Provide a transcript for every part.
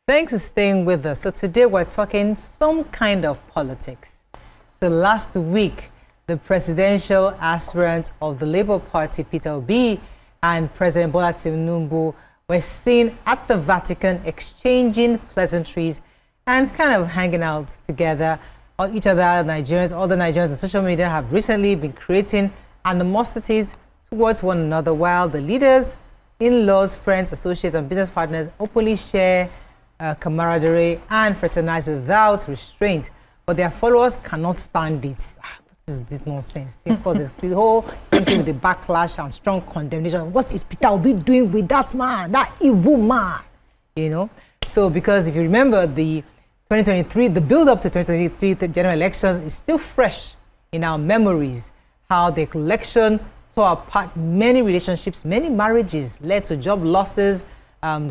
Thanks for staying with us. So today we're talking some kind of politics. So last week, the presidential aspirant of the Labour Party, Peter Obi, and President Bola Tinubu were seen at the Vatican exchanging pleasantries and kind of hanging out together. Each other, Nigerians, all the Nigerians on social media have recently been creating animosities towards one another, while the leaders, in-laws, friends, associates, and business partners openly share camaraderie and fraternize without restraint. But their followers cannot stand it. What is this nonsense? Of course, the whole thing with the backlash and strong condemnation. What is Peter Obi doing with that man, that evil man? You know? So, because if you remember, the 2023, the build-up to 2023 the general elections is still fresh in our memories. How the election tore apart many relationships, many marriages, led to job losses,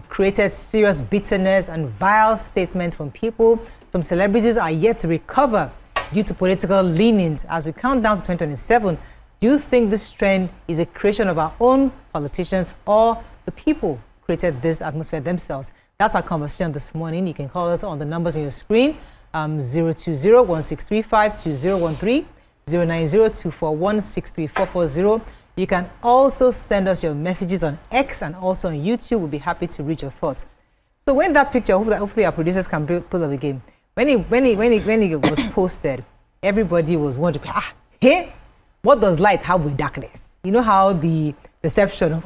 created serious bitterness and vile statements from people. Some celebrities are yet to recover due to political leanings. As we count down to 2027, do you think this trend is a creation of our own politicians, or the people created this atmosphere themselves? That's our conversation this morning. You can call us on the numbers on your screen, 020-1635-2013, 090-241-63440. You can also send us your messages on X and also on YouTube. We'll be happy to read your thoughts. So when that picture, hopefully our producers can pull up again. When it was posted, everybody was wondering, hey, what does light have with darkness? You know how the perception,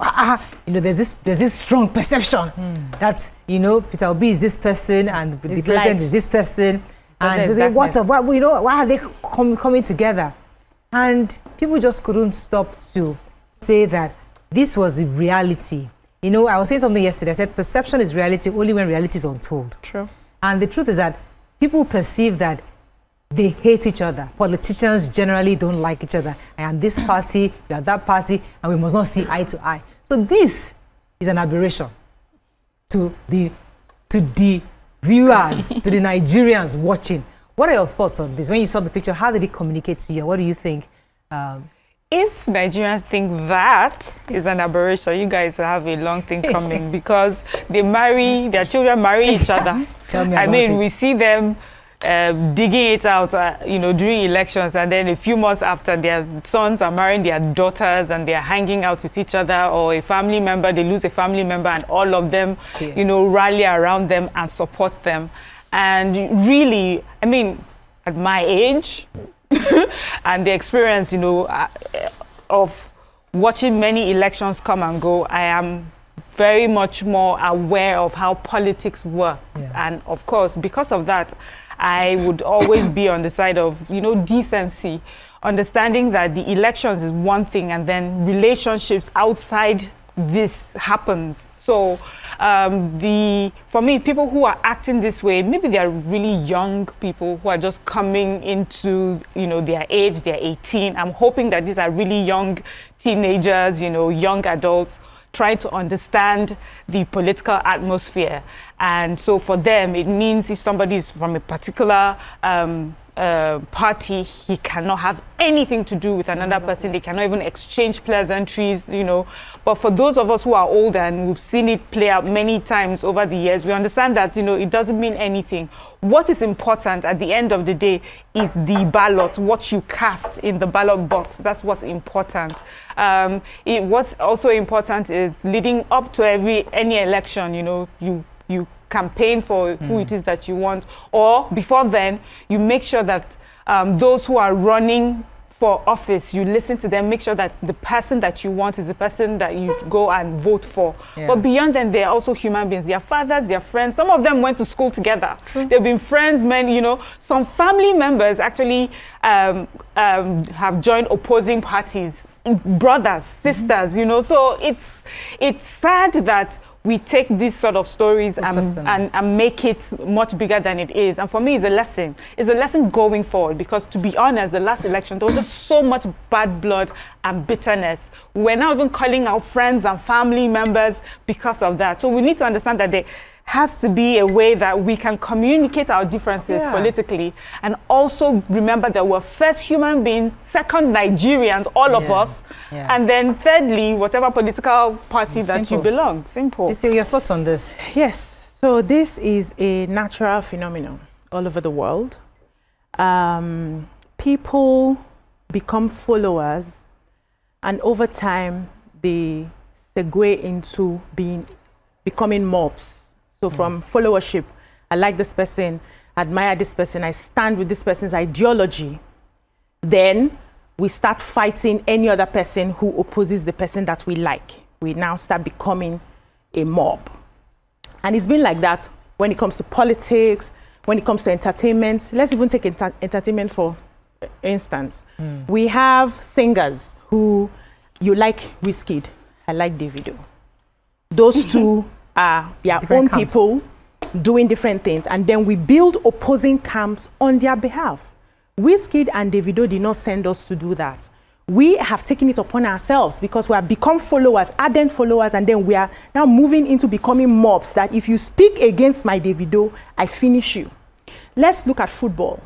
there's this strong perception that, Peter Obi is this person and the president is this person. And they say, why are they coming together? And people just couldn't stop to say that this was the reality. I was saying something yesterday. I said perception is reality only when reality is untold. True. And the truth is that people perceive that they hate each other. Politicians generally don't like each other. I am this party, you are that party, and we must not see eye to eye. So this is an aberration to the viewers, to the Nigerians watching. What are your thoughts on this? When you saw the picture, how did it communicate to you? What do you think? If Nigerians think that is an aberration, you guys have a long thing coming because their children marry each other. Tell me about it. We see them digging it out, during elections, and then a few months after, their sons are marrying their daughters and they're hanging out with each other, or a family member, they lose a family member, and all of them, rally around them and support them. And really, at my age and the experience, of watching many elections come and go, I am very much more aware of how politics works. Yeah. And of course, because of that, I would always be on the side of, decency, understanding that the elections is one thing and then relationships outside this happens. So for me, people who are acting this way, maybe they are really young people who are just coming into, their age, they're 18. I'm hoping that these are really young teenagers, young adults, trying to understand the political atmosphere. And so for them, it means if somebody is from a particular party, he cannot have anything to do with another person. They cannot even exchange pleasantries, But for those of us who are older and we've seen it play out many times over the years, we understand that, it doesn't mean anything. What is important at the end of the day is the ballot, what you cast in the ballot box. That's what's important. What's also important is leading up to any election, you campaign for who it is that you want, or before then you make sure that those who are running for office, you listen to them, make sure that the person that you want is the person that you go and vote for. Yeah. But beyond them, they're also human beings. They're fathers, they're friends. Some of them went to school together. True. They've been friends, some family members actually have joined opposing parties, brothers, sisters, So it's sad that we take these sort of stories and make it much bigger than it is. And for me, it's a lesson. It's a lesson going forward, because to be honest, the last election, there was just so much bad blood and bitterness. We're now even calling our friends and family members because of that. So we need to understand that there has to be a way that we can communicate our differences politically, and also remember that we're first human beings, second Nigerians, all of us, and then thirdly, whatever political party that you belong. Simple. You see your thoughts on this? Yes. So this is a natural phenomenon all over the world. People become followers, and over time they segue into becoming mobs. So from followership, I like this person, admire this person, I stand with this person's ideology, then we start fighting any other person who opposes the person that we like. We now start becoming a mob. And it's been like that when it comes to politics, when it comes to entertainment. Let's even take entertainment for instance. We have singers who, you like Wizkid, I like Davido. Those two are their Different own camps. people doing different things, and then we build opposing camps on their behalf. Wizkid and Davido did not send us to do that. We have taken it upon ourselves because we have become followers, ardent followers, and then we are now moving into becoming mobs that if you speak against my Davido, I finish you. Let's look at football.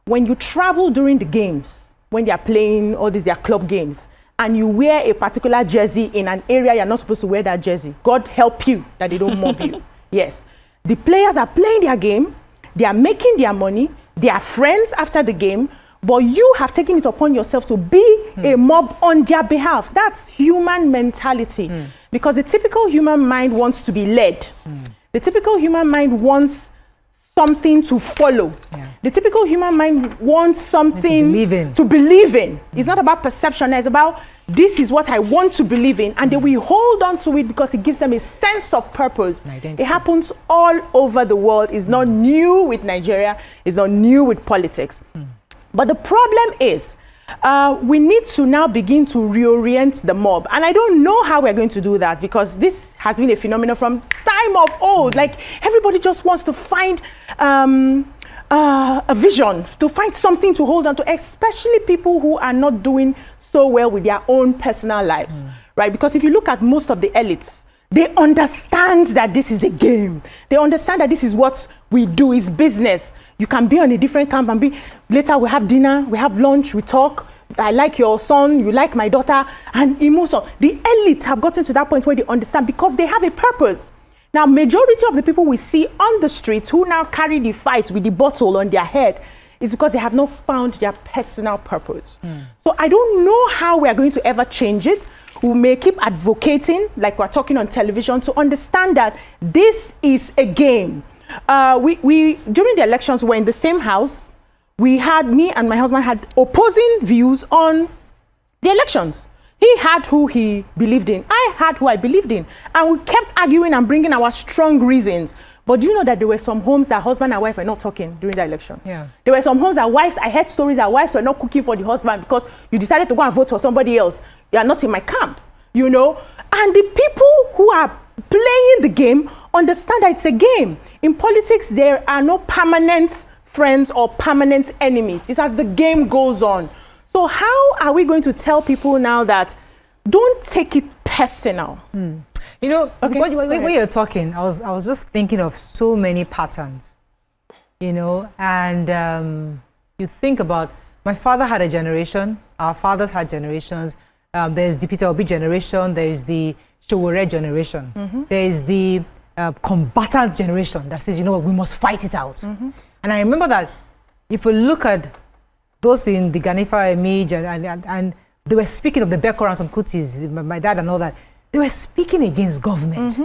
When you travel during the games, when they are playing all these their club games, and you wear a particular jersey in an area you're not supposed to wear that jersey, God help you that they don't mob you. Yes. The players are playing their game, they are making their money, they are friends after the game, but you have taken it upon yourself to be a mob on their behalf. That's human mentality. Because the typical human mind wants to be led. The typical human mind wants something to follow. The typical human mind wants something to believe in. It's not about perception, it's about this is what I want to believe in, and then we hold on to it because it gives them a sense of purpose. It happens all over the world. It's not new with Nigeria, it's not new with politics. But the problem is, we need to now begin to reorient the mob. And I don't know how we're going to do that because this has been a phenomenon from time of old. Like everybody just wants to find a vision, to find something to hold on to, especially people who are not doing so well with their own personal lives, right? Because if you look at most of the elites, they understand that this is a game. They understand that this is what we do, is business. You can be on a different camp and be, later we have dinner, we have lunch, we talk. I like your son, you like my daughter, and it moves on. The elites have gotten to that point where they understand because they have a purpose. Now, majority of the people we see on the streets who now carry the fight with the bottle on their head is because they have not found their personal purpose. So I don't know how we are going to ever change it. We may keep advocating, like we're talking on television, to understand that this is a game. We during the elections, we were in the same house. Me and my husband had opposing views on the elections. He had who he believed in. I had who I believed in. And we kept arguing and bringing our strong reasons. But do you know that there were some homes that husband and wife were not talking during the election? There were some homes that I heard stories that wives were not cooking for the husband because you decided to go and vote for somebody else. You are not in my camp, you know? And the people who are playing the game understand that it's a game. In politics, there are no permanent friends or permanent enemies. It's as the game goes on. So how are we going to tell people now that don't take it personal? You know, when you're talking, I was just thinking of so many patterns, you know, and you think about, my father had a generation, our fathers had generations. There's the Peter Obi generation, there's the Showore generation, there's the combatant generation that says, you know what, we must fight it out. And I remember that if we look at those in the Ekiti Fayemi and they were speaking of the Bekor and some Kutis, my dad and all that, they were speaking against government,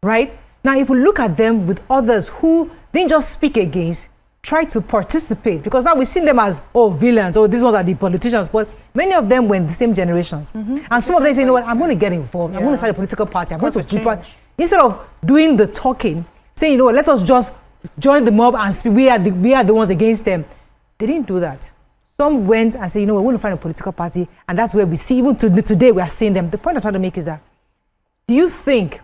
right? Now, if we look at them with others who didn't just speak against, try to participate, because now we've seen them as, oh, villains, oh, these ones are the politicians, but many of them were in the same generations. And some of them say, you know what, I'm going to get involved, I'm going to start a political party, I'm going to keep on. Instead of doing the talking, saying, you know what, let us just join the mob and speak, we are the ones against them. They didn't do that. Some went and said, you know, we're going to find a political party, and that's where we see, even today, we are seeing them. The point I'm trying to make is that, do you think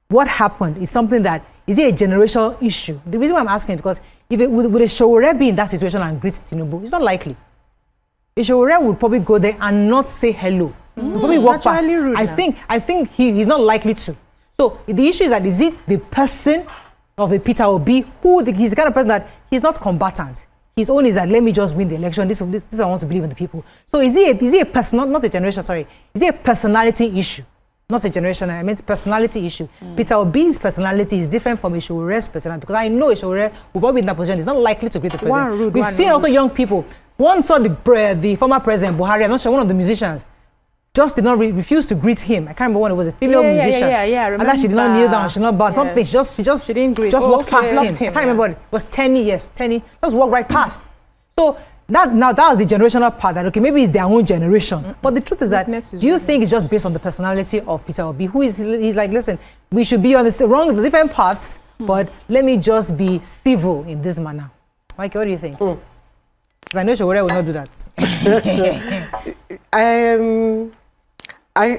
what happened is something that, is it a generational issue? The reason why I'm asking is because if would a Showore be in that situation and greet Tinubu, it's not likely. A Showore would probably go there and not say hello. He'll probably walk past. I think he's not likely to. So the issue is that, is it the person of the Peter Obi he's the kind of person that he's not combatant. His own is that, let me just win the election. This I want to believe in the people. So is he a person, not a generation, sorry. Is it a personality issue? not a generation, I mean personality issue. Peter Obi's personality is different from Ishowore's personality, because I know Ishowore will probably be in that position. He's not likely to greet the president. We've seen also young people. One saw the former president, Buhari, I'm not sure, one of the musicians, just did not refuse to greet him. I can't remember when it was a female musician. Yeah. And that she did not kneel down, she did not bow. Something, she didn't greet. Just walked past him. I can't remember what it was. 10 years, just walked right past. So that was the generational part that, okay, maybe it's their own generation. But the truth is that, do you think it's just based on the personality of Peter Obi, he's like, listen, we should be on the different paths, but let me just be civil in this manner. Mike, what do you think? Because I know Showore will not do that.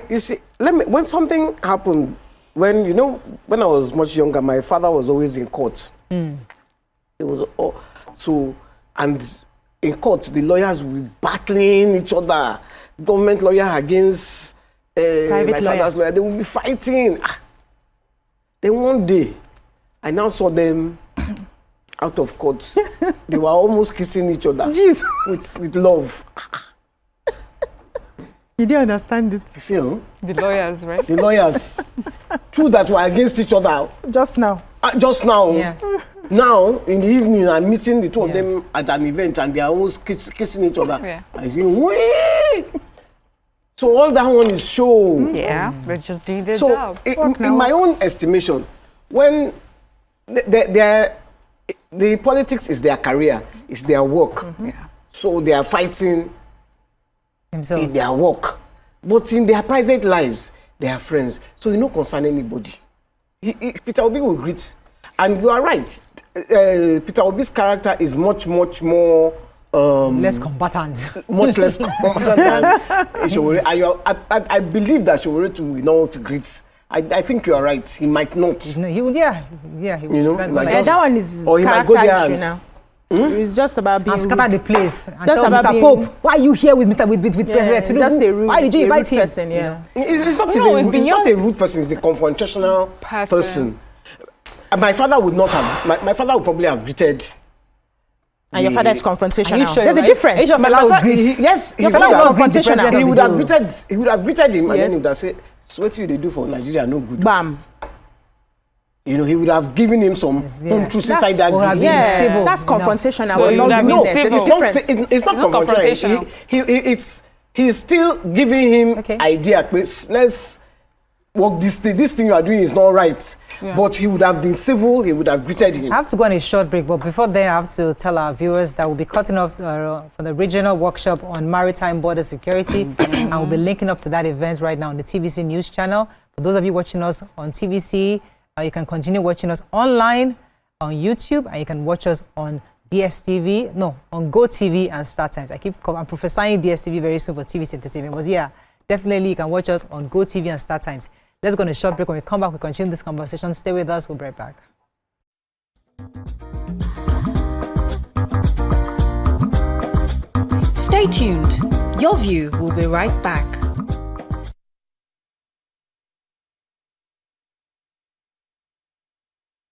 You see, when something happened, when I was much younger, my father was always in court. It was and in court, the lawyers were battling each other. Government lawyer against my father's lawyer. They would be fighting. Then one day, I now saw them out of court. They were almost kissing each other with love. You didn't understand it. See, no? The lawyers, right? The lawyers. Two that were against each other. Just now. Just now. Yeah. Now, in the evening, I'm meeting the two of them at an event and they are almost kissing each other. Yeah. I say, wait! So all that one is show. Yeah, they're just doing their job. In my own estimation, when the politics is their career, it's their work. Yeah. So they are fighting Themselves. in their work. But in their private lives, they are friends. So you don't concern anybody. Peter Obi will greet. And you are right. Peter Obi's character is much more less combatant. Much less combatant than Showore. I believe that Showore too will not greet. I think you are right. He might not. He would, yeah. He would. That one is or he might go there issue now. It's just about being and scatter the place. And just tell about Mr. Pope, why are you here with President Tinubu? Just a rude, why did you invite him? Person, yeah. It's not a rude person. It's a confrontational person. My father would not have. My father would probably have greeted. And your father is confrontational. Sure, There's a difference. Your father was confrontational. He would have greeted him, and then he would have said, "So what you they do for Nigeria? No good." Bam. He would have given him some home truths inside that. Yes, that's confrontational. No, it's not confrontational. He's still giving him idea. Let's work this thing. This thing you are doing is not right. Yeah. But he would have been civil. He would have greeted him. I have to go on a short break, but before then, I have to tell our viewers that we'll be cutting off for the regional workshop on maritime border security, and we'll be linking up to that event right now on the TVC News channel. For those of you watching us on TVC, you can continue watching us online on YouTube, and you can watch us on DSTV, on GoTV and StarTimes. I'm prophesying DSTV very soon for TVC Entertainment, but yeah, definitely you can watch us on GoTV and StarTimes. Let's go on a short break. When we come back, we continue this conversation. Stay with us. We'll be right back. Stay tuned. Your View will be right back.